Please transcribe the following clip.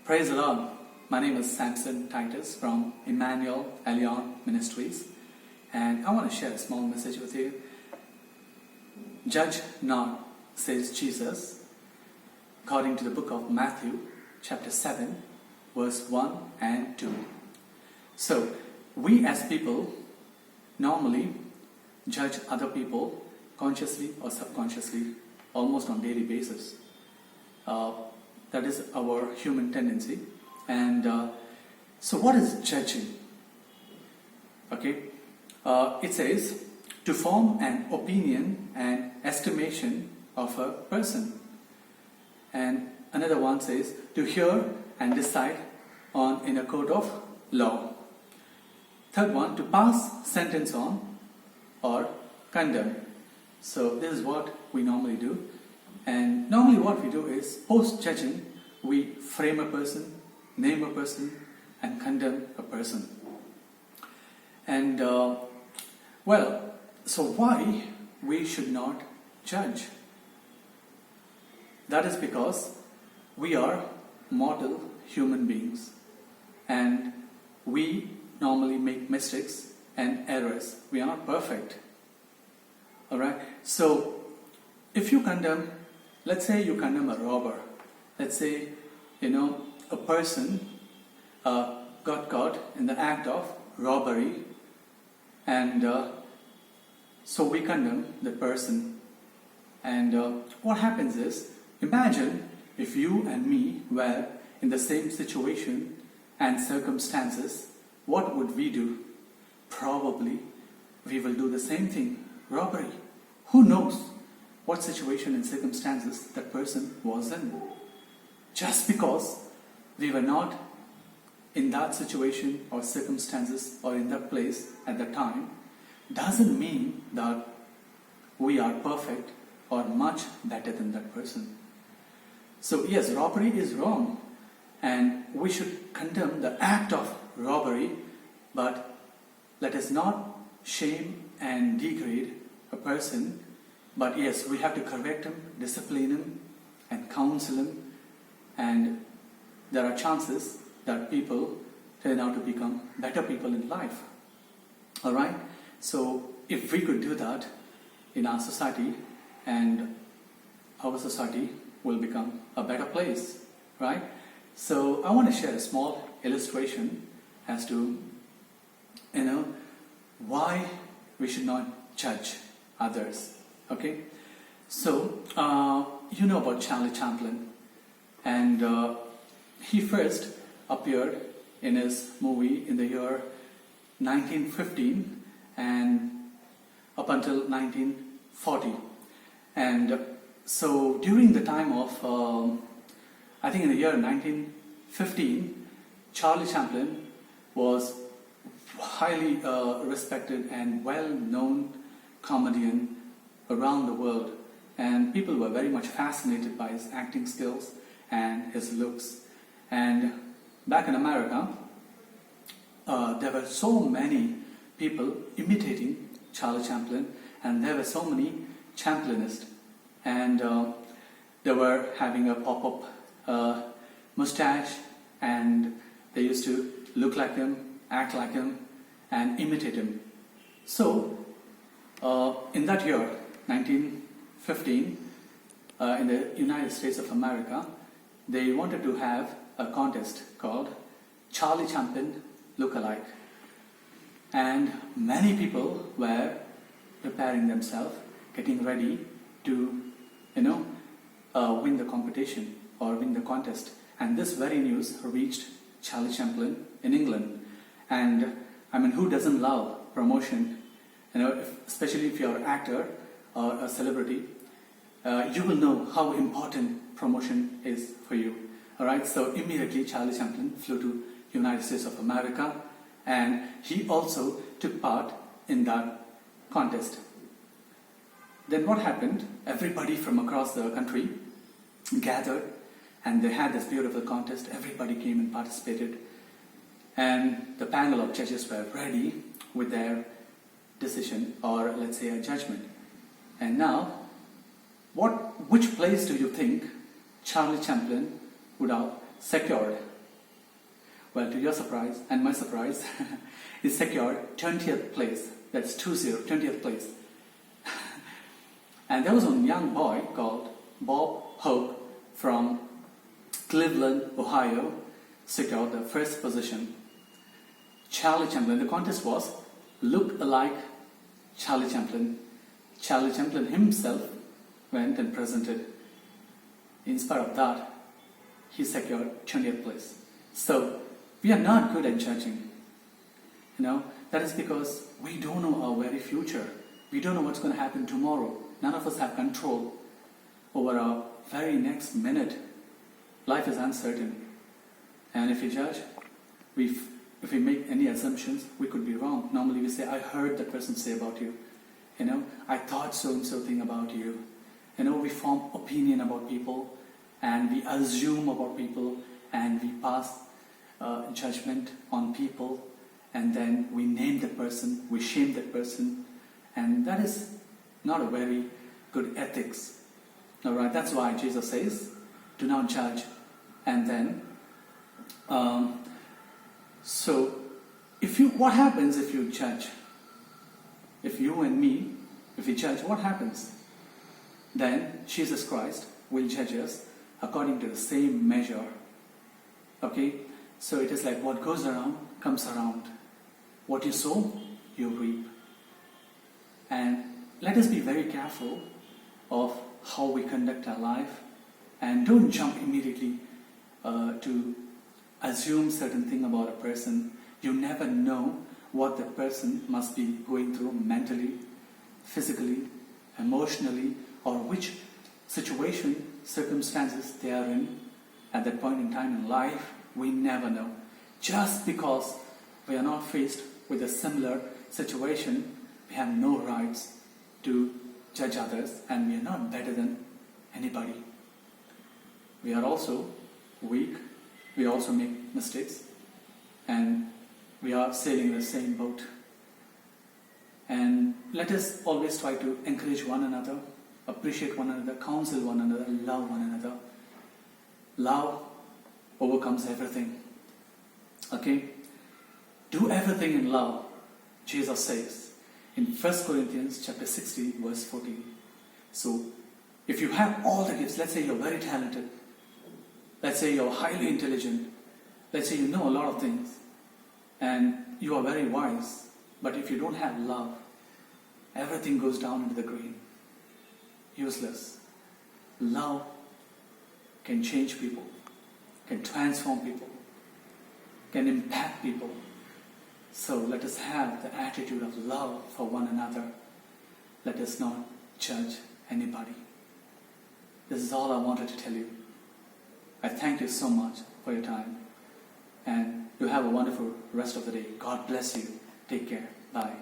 Praise the Lord. My name is Samson Titus from Emmanuel Elion Ministries, and I want to share a small message with you. Judge not, says Jesus, according to the book of Matthew, chapter 7, verse 1 and 2. So, we as people normally judge other people consciously or subconsciously, almost on daily basis. That is our human tendency. And so what is judging? Okay, it says to form an opinion and estimation of a person. And another one says to hear and decide on in a court of law. Third one, to pass sentence on or condemn. So this is what we normally do. And normally what we do is, post-judging, we frame a person, name a person, and condemn a person. And, so why we should not judge? That is because we are mortal human beings. And we normally make mistakes and errors. We are not perfect. Alright? So, if you condemn, let's say you condemn a robber. Let's say, a person got caught in the act of robbery, and so we condemn the person. And what happens is, imagine if you and me were in the same situation and circumstances, what would we do? Probably we will do the same thing, robbery. Who knows what situation and circumstances that person was in? Just because we were not in that situation or circumstances or in that place at the time doesn't mean that we are perfect or much better than that person. So yes, robbery is wrong, and we should condemn the act of robbery, but let us not shame and degrade a person. But yes, we have to correct him, discipline him, and counsel him. And there are chances that people turn out to become better people in life. Alright? So, if we could do that in our society, and our society will become a better place. Right? So, I want to share a small illustration as to, why we should not judge others. Okay, so you know about Charlie Chaplin, and he first appeared in his movie in the year 1915 and up until 1940. And so during the time of, I think in the year 1915, Charlie Chaplin was highly respected and well-known comedian around the world, and people were very much fascinated by his acting skills and his looks. And back in America, there were so many people imitating Charlie Chaplin, and there were so many Chaplinists, and they were having a pop-up mustache, and they used to look like him, act like him, and imitate him. So in that year, 1915, in the United States of America, they wanted to have a contest called Charlie Chaplin Lookalike. And many people were preparing themselves, getting ready to, win the competition or win the contest. And this very news reached Charlie Chaplin in England. And who doesn't love promotion? Especially if you're an actor or a celebrity, you will know how important promotion is for you. Alright, so immediately Charlie Chaplin flew to United States of America, and he also took part in that contest. Then what happened? Everybody from across the country gathered, and they had this beautiful contest. Everybody came and participated, and the panel of judges were ready with their decision, or let's say a judgment. And now, which place do you think Charlie Chaplin would have secured Well, to your surprise and my surprise, he secured 20th place. That's 20th place. And there was a young boy called Bob Hope from Cleveland, Ohio, secured the first position. Charlie Chaplin, the contest was look alike Charlie Chaplin. Charlie Chaplin himself went and presented. In spite of that, he secured 20th place. So, we are not good at judging. That is because we don't know our very future. We don't know what's going to happen tomorrow. None of us have control over our very next minute. Life is uncertain. And if we judge, if we make any assumptions, we could be wrong. Normally we say, I heard that person say about you. I thought so-and-so thing about you. We form opinion about people, and we assume about people, and we pass judgment on people, and then we name the person, we shame that person, and that is not a very good ethics. Alright, that's why Jesus says, do not judge. And then, what happens if you judge? If you and me, if we judge, what happens? Then Jesus Christ will judge us according to the same measure. Okay? So it is like what goes around comes around. What you sow, you reap. And let us be very careful of how we conduct our life, and don't jump immediately to assume certain thing about a person. You never know what the person must be going through mentally, physically, emotionally, or which situation, circumstances they are in at that point in time in life. We never know. Just because we are not faced with a similar situation, we have no rights to judge others, and we are not better than anybody. We are also weak, we also make mistakes, and we are sailing the same boat. And let us always try to encourage one another, appreciate one another, counsel one another, love one another. Love overcomes everything. Okay? Do everything in love, Jesus says in 1 Corinthians chapter 16, verse 14. So, if you have all the gifts, let's say you're very talented, let's say you're highly intelligent, let's say you know a lot of things, and you are very wise, but if you don't have love, everything goes down into the green. Useless. Love can change people, can transform people, can impact people. So let us have the attitude of love for one another. Let us not judge anybody. This is all I wanted to tell you. I thank you so much for your time. And you have a wonderful rest of the day. God bless you. Take care. Bye.